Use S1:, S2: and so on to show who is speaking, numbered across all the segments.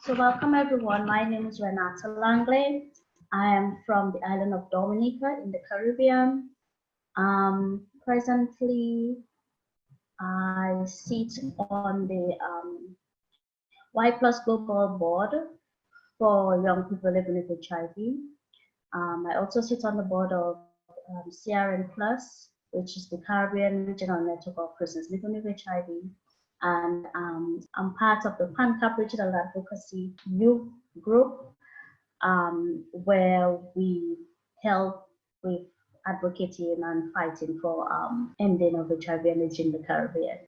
S1: So welcome everyone. My name is Renatta Langlais. I am from the island of Dominica in the Caribbean. Presently, I sit on the YPlusGlobal board for young people living with HIV. I also sit on the board of CRN Plus, which is the Caribbean Regional Network of Persons Living with HIV. And I'm part of the PANCAP Regional Advocacy Youth Group, where we help with advocating and fighting for ending of HIV and AIDS in the Caribbean.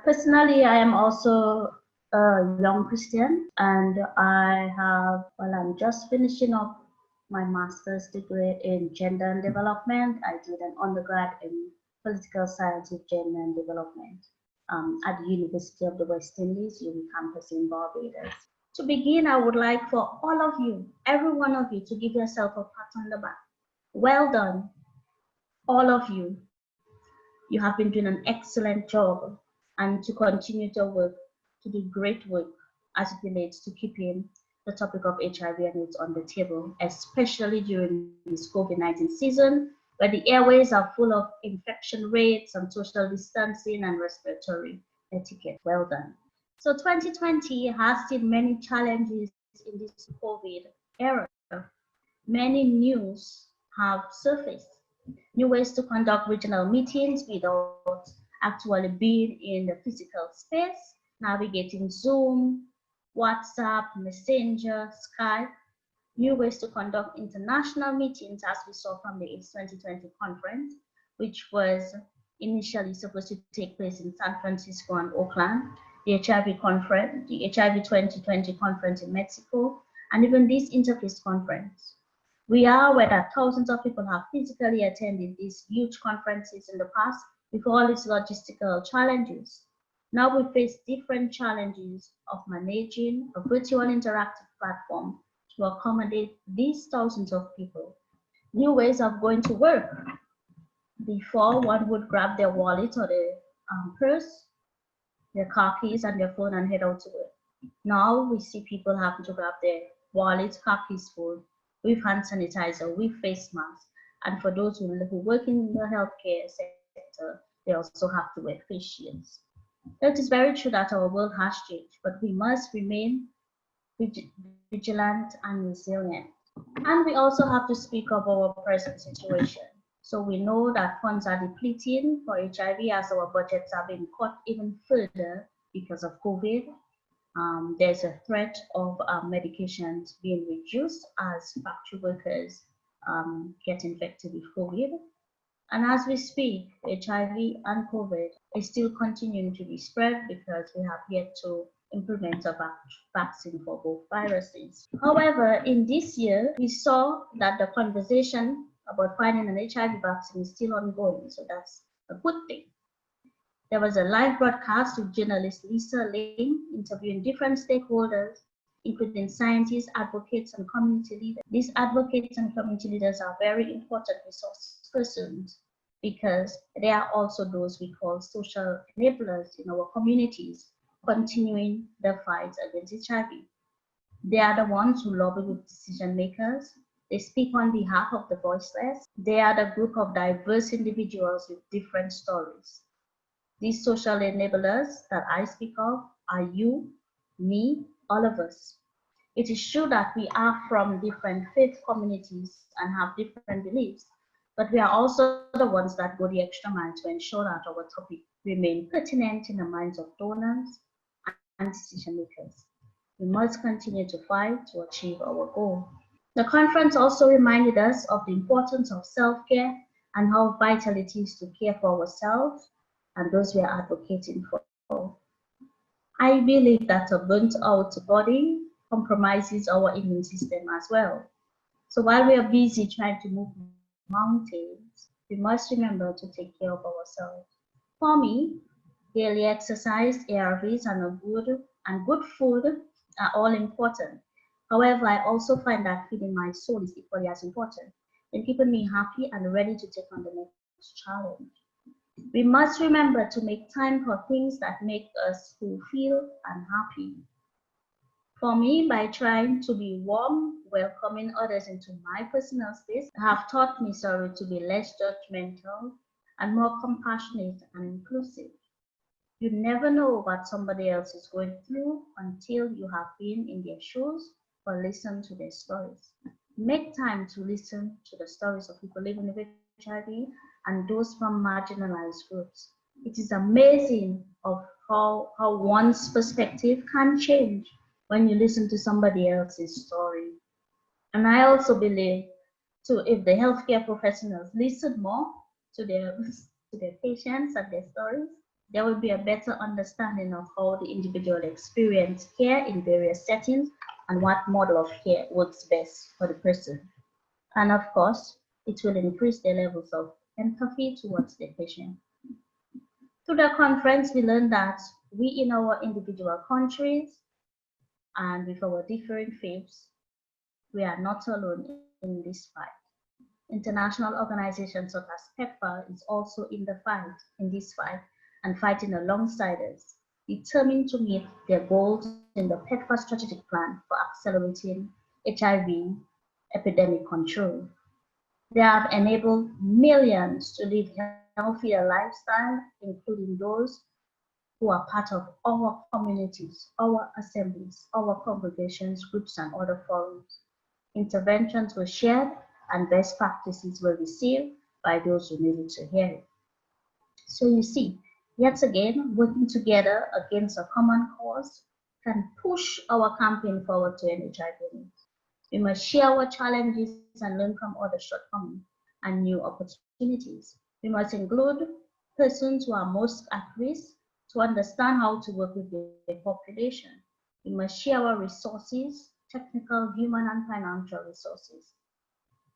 S1: Personally, I am also a young Christian, and I'm just finishing up my master's degree in gender and development. I did an undergrad in political science with gender and development at the University of the West Indies, UWI campus in Barbados. To begin, I would like for all of you, every one of you, to give yourself a pat on the back. Well done, all of you. You have been doing an excellent job, and to continue to work, to do great work as it relates to keeping the topic of HIV and AIDS on the table, especially during this COVID-19 season, where the airways are full of infection rates and social distancing and respiratory etiquette. Well done. So 2020 has seen many challenges in this COVID era. Many news have surfaced. New ways to conduct regional meetings without actually being in the physical space, navigating Zoom, WhatsApp, Messenger, Skype. New ways to conduct international meetings, as we saw from the AIDS 2020 conference, which was initially supposed to take place in San Francisco and Oakland, the HIV conference, the HIV 2020 conference in Mexico, and even this Interfaith Conference. We are aware that thousands of people have physically attended these huge conferences in the past with all its logistical challenges. Now we face different challenges of managing a virtual interactive platform to accommodate these thousands of people. New ways of going to work. Before, one would grab their wallet or their purse, their car keys and their phone and head out to work. Now we see people having to grab their wallets, car keys, phone, with hand sanitizer, with face masks. And for those who work in the healthcare sector, they also have to wear face shields. It is very true that our world has changed, but we must remain vigilant and resilient. And we also have to speak of our present situation. So we know that funds are depleting for HIV as our budgets are being cut even further because of COVID. There's a threat of medications being reduced as factory workers get infected with COVID. And as we speak, HIV and COVID is still continuing to be spread because we have yet to implement a vaccine for both viruses. However, in this year, we saw that the conversation about finding an HIV vaccine is still ongoing, so that's a good thing. There was a live broadcast with journalist Lisa Ling interviewing different stakeholders, including scientists, advocates, and community leaders. These advocates and community leaders are very important resource persons because they are also those we call social enablers in our communities, continuing the fight against HIV. They are the ones who lobby with decision makers. They speak on behalf of the voiceless. They are the group of diverse individuals with different stories. These social enablers that I speak of are you, me, all of us. It is true that we are from different faith communities and have different beliefs, but we are also the ones that go the extra mile to ensure that our topic remains pertinent in the minds of donors and decision makers. We must continue to fight to achieve our goal. The conference also reminded us of the importance of self-care and how vital it is to care for ourselves and those we are advocating for. I believe that a burnt out body compromises our immune system as well. So while we are busy trying to move mountains, we must remember to take care of ourselves. For me, daily exercise, ARVs, and good food are all important. However, I also find that feeding my soul is equally as important in keeping me happy and ready to take on the next challenge. We must remember to make time for things that make us fulfilled and happy. For me, by trying to be warm, welcoming others into my personal space, have taught me, to be less judgmental and more compassionate and inclusive. You never know what somebody else is going through until you have been in their shoes or listened to their stories. Make time to listen to the stories of people living with HIV and those from marginalized groups. It is amazing of how one's perspective can change when you listen to somebody else's story. And I also believe too, if the healthcare professionals listen more to their patients and their stories, there will be a better understanding of how the individual experience care in various settings and what model of care works best for the person. And of course, it will increase their levels of empathy towards the patient. Through the conference, we learned that we in our individual countries and with our different faiths, we are not alone in this fight. International organizations such as PEPFAR is also in this fight, and fighting alongside us, determined to meet their goals in the PEPFAR strategic plan for accelerating HIV epidemic control. They have enabled millions to live healthier lifestyles, including those who are part of our communities, our assemblies, our congregations, groups, and other forums. Interventions were shared and best practices were received by those who needed to hear it. So you see, yet again, working together against a common cause can push our campaign forward to end HIV. We must share our challenges and learn from other shortcomings and new opportunities. We must include persons who are most at risk to understand how to work with their population. We must share our resources, technical, human, and financial resources.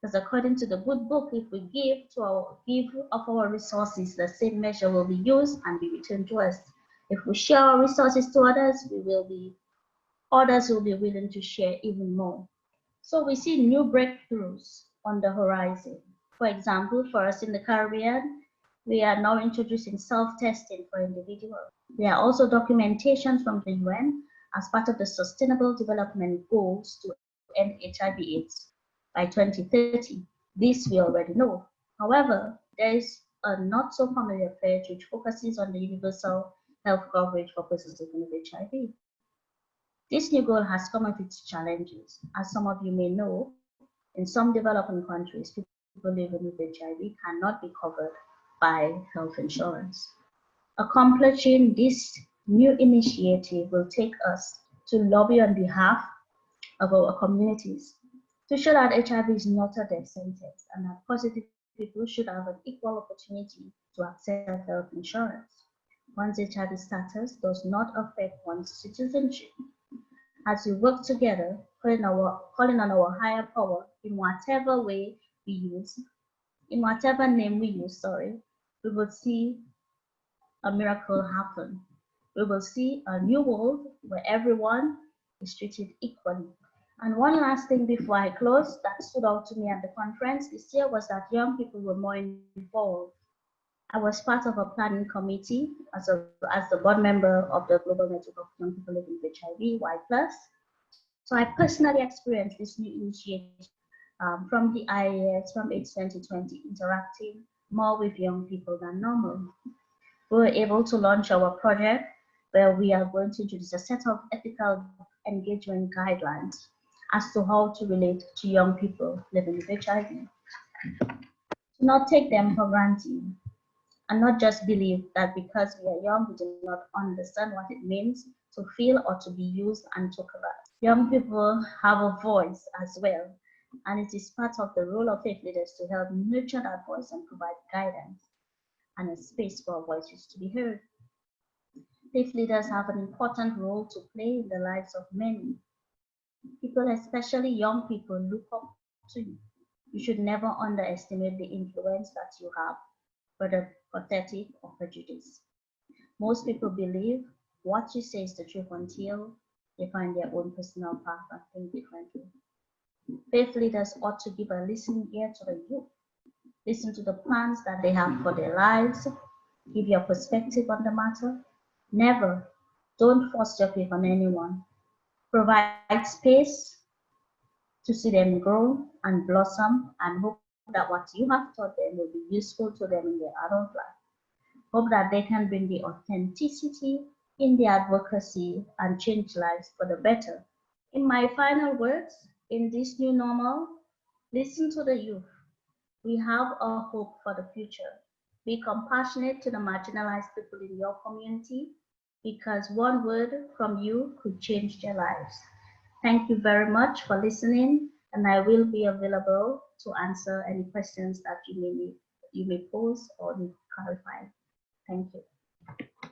S1: Because according to the good book, if we give of our resources, the same measure will be used and be returned to us. If we share our resources to others, others will be willing to share even more. So we see new breakthroughs on the horizon. For example, for us in the Caribbean, we are now introducing self-testing for individuals. There are also documentations from the UN as part of the Sustainable Development Goals to end HIV/AIDS by 2030. This we already know. However, there is a not so familiar pledge which focuses on the universal health coverage for persons living with HIV. This new goal has come with its challenges. As some of you may know, in some developing countries, people living with HIV cannot be covered by health insurance. Accomplishing this new initiative will take us to lobby on behalf of our communities to show that HIV is not a death sentence and that positive people should have an equal opportunity to access health insurance. One's HIV status does not affect one's citizenship. As we work together, calling on our higher power in whatever way we use, in whatever name we use, we will see a miracle happen. We will see a new world where everyone is treated equally. And one last thing before I close that stood out to me at the conference this year was that young people were more involved. I was part of a planning committee as the board member of the Global Network of Young People Living with HIV, YPlus. So I personally experienced this new initiative from the IAS from AIDS 2020, interacting more with young people than normal. We were able to launch our project where we are going to introduce a set of ethical engagement guidelines as to how to relate to young people living with HIV. To not take them for granted and not just believe that because we are young, we do not understand what it means to feel or to be used and talk about. Young people have a voice as well, and it is part of the role of faith leaders to help nurture that voice and provide guidance and a space for voices to be heard. Faith leaders have an important role to play in the lives of many. People, especially young people, look up to you. You should never underestimate the influence that you have, whether pathetic or prejudiced. Most people believe what you say is the truth until they find their own personal path and think differently. Faith leaders ought to give a listening ear to the youth. Listen to the plans that they have for their lives. Give your perspective on the matter. Never, don't force your faith on anyone. provide space to see them grow and blossom, and hope that what you have taught them will be useful to them in their adult life. Hope that they can bring the authenticity in the advocacy and change lives for the better. In my final words, in this new normal, listen to the youth. We have a hope for the future. Be compassionate to the marginalized people in your community because one word from you could change their lives. Thank you very much for listening, and I will be available to answer any questions that you may pose or need to clarify. Thank you.